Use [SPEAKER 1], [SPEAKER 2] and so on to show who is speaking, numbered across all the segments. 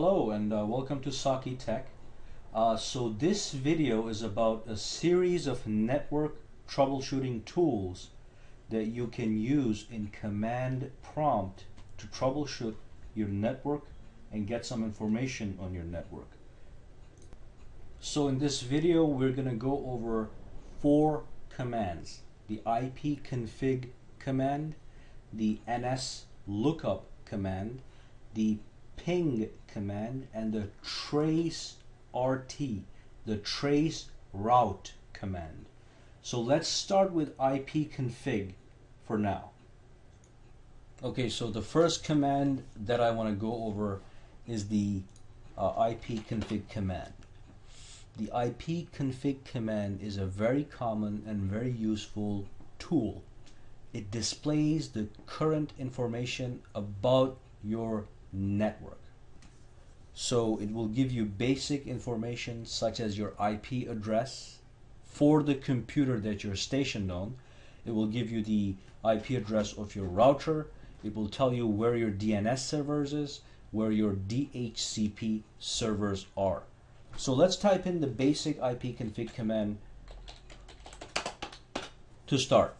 [SPEAKER 1] Hello and welcome to Saki Tech. So this video is about a series of network troubleshooting tools that you can use in command prompt to troubleshoot your network and get some information on your network. So in this video we're going to go over 4 commands: the IPCONFIG command, the NSLOOKUP command, the ping command, and the TRACERT, the trace route command. So let's start with IPCONFIG for now. Okay, so the first command that I want to go over is the IPCONFIG command. The IPCONFIG command is a very common and very useful tool. It displays the current information about your network. So it will give you basic information such as your IP address for the computer that you're stationed on. It will give you the IP address of your router. It will tell you where your DNS servers is, where your DHCP servers are. So let's type in the basic IPCONFIG command to start.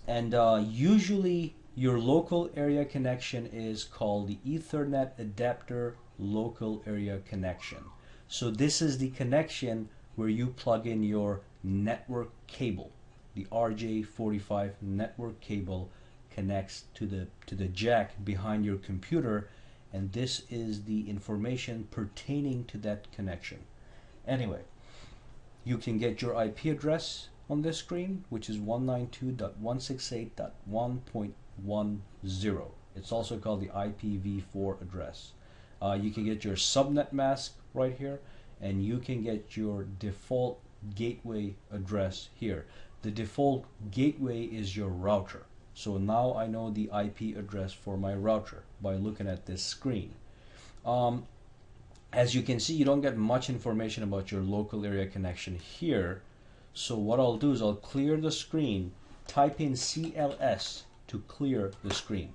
[SPEAKER 1] And usually your local area connection is called the Ethernet adapter local area connection. So this is the connection where you plug in your network cable. The RJ45 network cable connects to the jack behind your computer, and this is the information pertaining to that connection. Anyway, you can get your IP address on this screen, which is 192.168.1.10. It's also called the IPv4 address. You can get your subnet mask right here, and you can get your default gateway address here. The default gateway is your router. So now I know the IP address for my router by looking at this screen. As you can see, you don't get much information about your local area connection here. So what I'll do is I'll clear the screen, type in CLS to clear the screen,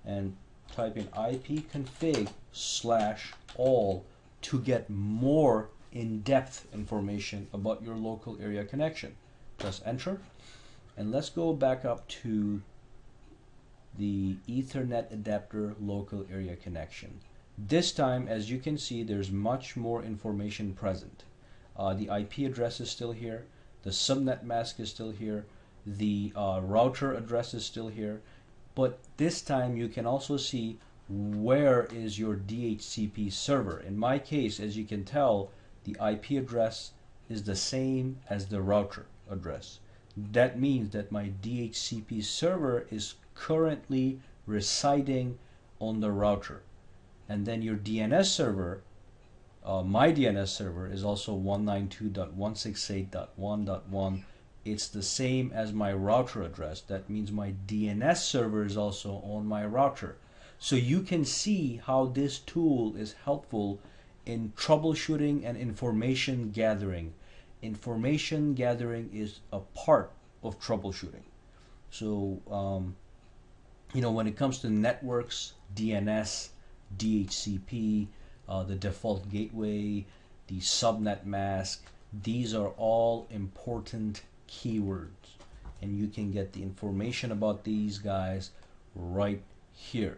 [SPEAKER 1] and type in IPCONFIG/all to get more in-depth information about your local area connection. Press enter, and let's go back up to the Ethernet adapter local area connection. This time, as you can see, there's much more information present. The IP address is still here, the subnet mask is still here, the router address is still here, but this time you can also see where is your DHCP server. In my case, as you can tell, the IP address is the same as the router address. That means that my DHCP server is currently residing on the router. And then your DNS server, my DNS server, is also 192.168.1.1. It's the same as my router address. That means my DNS server is also on my router. So you can see how this tool is helpful in troubleshooting and information gathering. Information gathering is a part of troubleshooting. So, when it comes to networks, DNS, DHCP, the default gateway, the subnet mask, these are all important keywords, and you can get the information about these guys right here.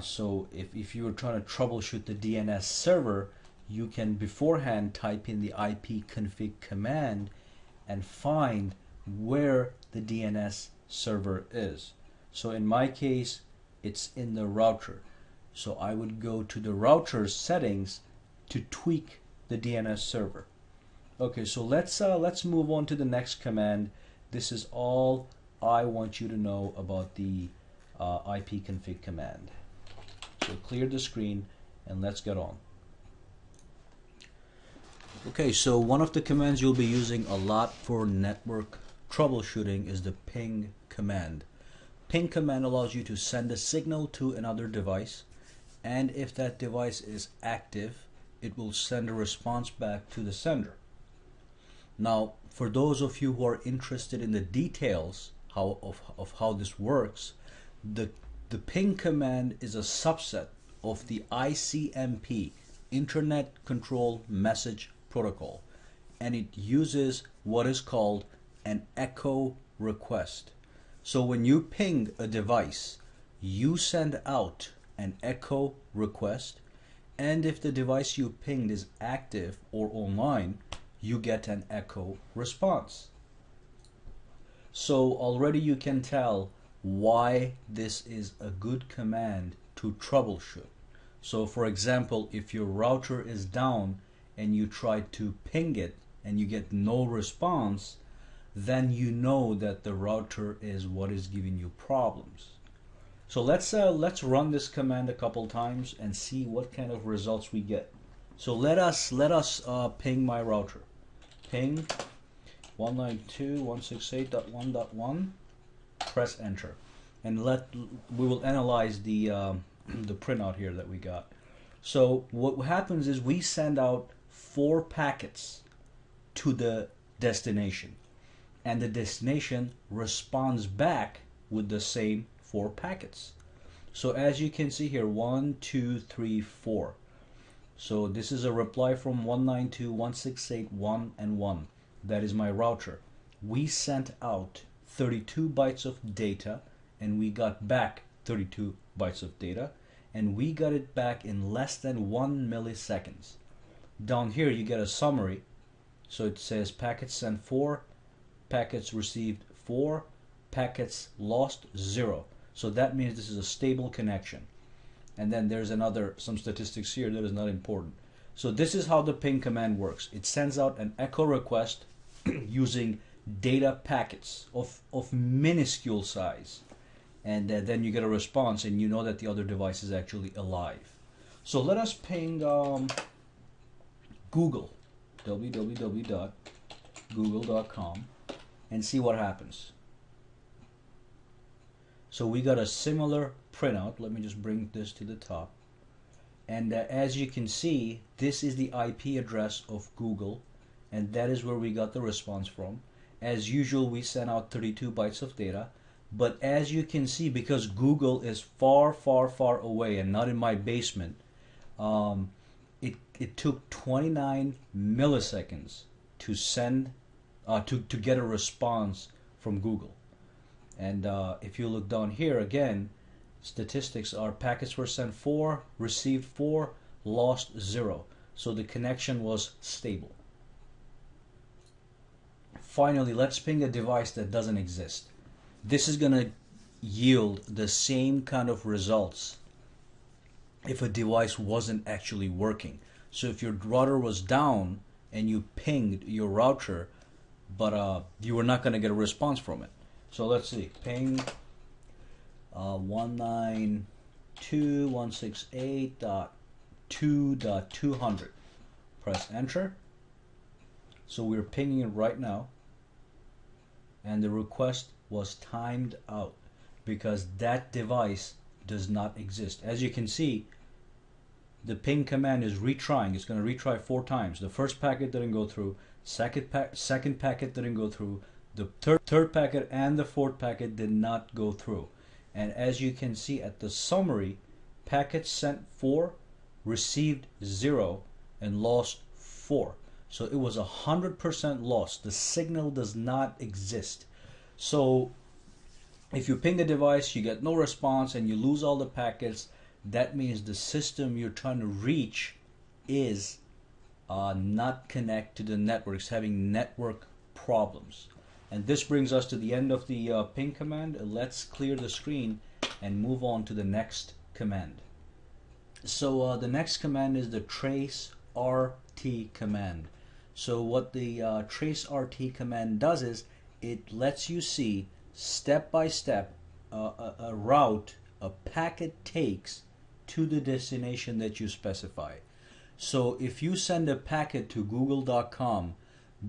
[SPEAKER 1] So if you were trying to troubleshoot the DNS server, you can beforehand type in the IPCONFIG command and find where the DNS server is. So in my case, it's in the router. So I would go to the router settings to tweak the DNS server. Okay, so let's move on to the next command. This is all I want you to know about the IPCONFIG command. So clear the screen and let's get on. Okay, so one of the commands you'll be using a lot for network troubleshooting is the ping command. Ping command allows you to send a signal to another device, and if that device is active, it will send a response back to the sender. Now, for those of you who are interested in the details of how this works, the ping command is a subset of the ICMP, Internet Control Message Protocol, and it uses what is called an echo request. So when you ping a device, you send out an echo request, and if the device you pinged is active or online, you get an echo response. So already you can tell why this is a good command to troubleshoot. So for example, if your router is down and you try to ping it and you get no response, then you know that the router is what is giving you problems. So let's run this command a couple times and see what kind of results we get. So let us ping my router. Ping 192.168.1.1. Press enter, and we will analyze the printout here that we got. So what happens is we send out 4 packets to the destination, and the destination responds back with the same 4 packets. So as you can see here, 1, 2, 3, 4. So this is a reply from 192.168.1 and 1. That is my router. We sent out 32 bytes of data and we got back 32 bytes of data, and we got it back in less than 1 milliseconds. Down here you get a summary. So it says packets sent 4, packets received 4, packets lost 0. So that means this is a stable connection. And then there's some statistics here that is not important. So this is how the ping command works. It sends out an echo request using data packets of minuscule size, and then you get a response and you know that the other device is actually alive. So let us ping Google, www.google.com, and see what happens. So we got a similar printout. Let me just bring this to the top. And as you can see, this is the IP address of Google, and that is where we got the response from. As usual, we sent out 32 bytes of data. But as you can see, because Google is far, far, far away and not in my basement, it took 29 milliseconds to send, to get a response from Google. And if you look down here again, statistics are packets were sent 4, received 4, lost 0. So the connection was stable. Finally, let's ping a device that doesn't exist. This is going to yield the same kind of results if a device wasn't actually working. So if your router was down and you pinged your router, but you were not going to get a response from it. So let's see, ping 192.168.2.200. Press enter. So we're pinging it right now, and the request was timed out because that device does not exist. As you can see, the ping command is retrying. It's going to retry 4 times. The first packet didn't go through, second packet didn't go through, the third packet and the 4th packet did not go through. And as you can see at the summary, packets sent 4, received 0, and lost 4. So it was 100% lost. The signal does not exist. So if you ping a device, you get no response, and you lose all the packets, that means the system you're trying to reach is not connected to the network. It's having network problems. And this brings us to the end of the ping command. Let's clear the screen and move on to the next command. So the next command is the TRACERT command. So what the TRACERT command does is it lets you see step by step a route a packet takes to the destination that you specify. So if you send a packet to google.com,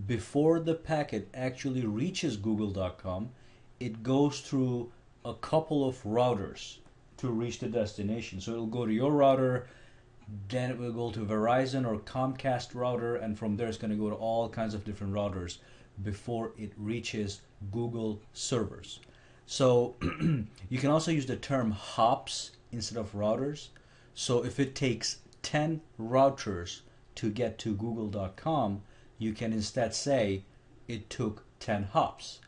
[SPEAKER 1] before the packet actually reaches google.com, it goes through a couple of routers to reach the destination. So it'll go to your router, then it will go to Verizon or Comcast router, and from there it's going to go to all kinds of different routers before it reaches Google servers. So you can also use the term hops instead of routers. So if it takes 10 routers to get to google.com, you can instead say it took 10 hops.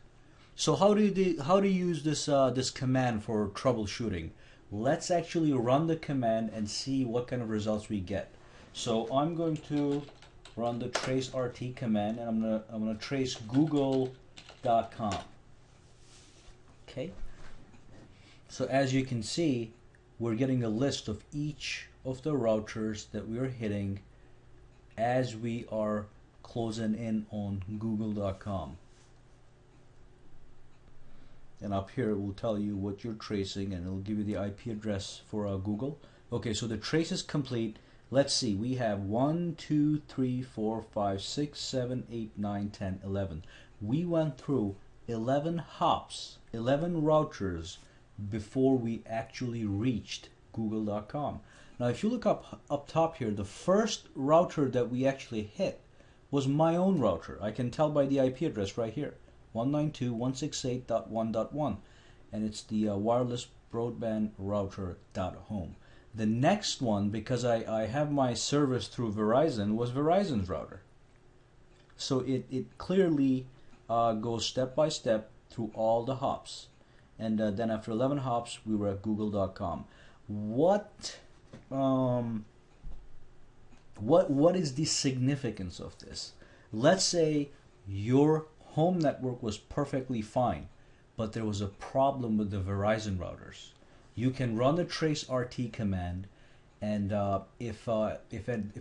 [SPEAKER 1] So how do you use this command for troubleshooting? Let's actually run the command and see what kind of results we get. So I'm going to run the TRACERT command, and I'm gonna trace google.com. Okay. So as you can see, we're getting a list of each of the routers that we're hitting as we are closing in on google.com. And up here it will tell you what you're tracing, and it'll give you the IP address for Google. Okay, so the trace is complete. Let's see, we have 1, 2, 3, 4, 5, 6, 7, 8, 9, 10, 11. We went through 11 hops, 11 routers before we actually reached google.com. Now if you look up top here, the first router that we actually hit was my own router. I can tell by the IP address right here, 192.168.1.1, and it's the wireless broadband router.home. The next one, because I have my service through Verizon, was Verizon's router. So it clearly goes step by step through all the hops. And then after 11 hops, we were at google.com. What is the significance of this? Let's say your home network was perfectly fine, but there was a problem with the Verizon routers. You can run the TRACERT command, and if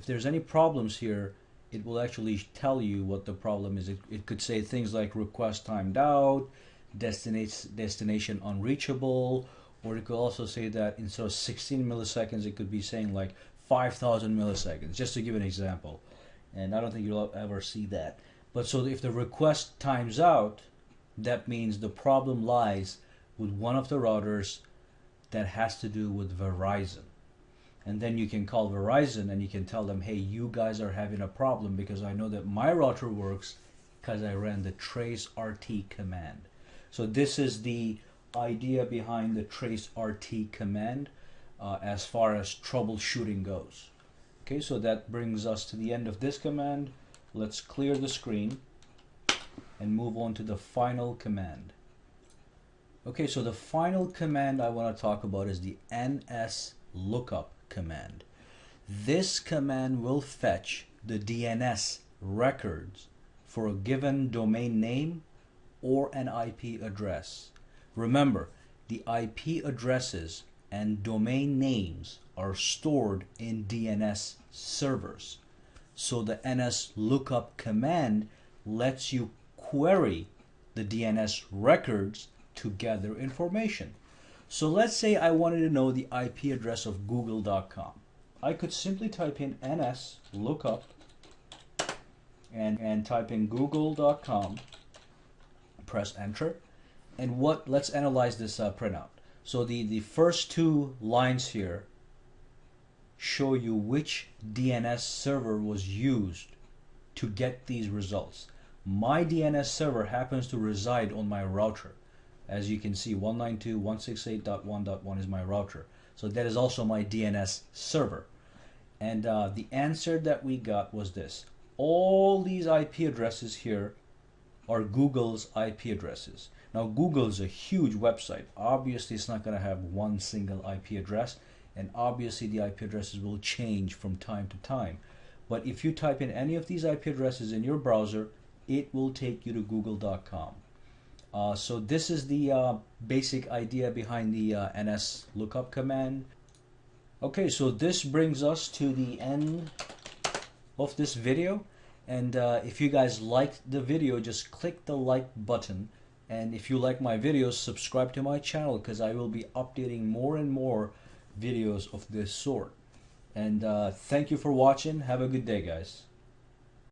[SPEAKER 1] there's any problems here, it will actually tell you what the problem is. It could say things like request timed out, destination unreachable, or it could also say that instead of 16 milliseconds, it could be saying like 5,000 milliseconds, just to give an example. And I don't think you'll ever see that. But so if the request times out, that means the problem lies with one of the routers that has to do with Verizon. And then you can call Verizon and you can tell them, hey, you guys are having a problem because I know that my router works because I ran the TRACERT command. So this is the idea behind the TRACERT command as far as troubleshooting goes. Okay, so that brings us to the end of this command. Let's clear the screen and move on to the final command. Okay, so the final command I want to talk about is the NSLOOKUP command. This command will fetch the DNS records for a given domain name or an IP address. Remember, the IP addresses and domain names are stored in DNS servers. So the NSLOOKUP command lets you query the DNS records to gather information. So let's say I wanted to know the IP address of google.com. I could simply type in NSLOOKUP and type in google.com, press enter, and let's analyze this printout. So the first two lines here show you which DNS server was used to get these results. My DNS server happens to reside on my router. As you can see, 192.168.1.1 is my router. So that is also my DNS server. And the answer that we got was this. All these IP addresses here are Google's IP addresses. Now Google is a huge website. Obviously it's not going to have one single IP address, and obviously the IP addresses will change from time to time. But if you type in any of these IP addresses in your browser, it will take you to google.com. So this is the basic idea behind the NSLOOKUP command. Okay, so this brings us to the end of this video. And if you guys liked the video, just click the like button. And if you like my videos, subscribe to my channel, because I will be updating more and more videos of this sort. And thank you for watching. Have a good day, guys.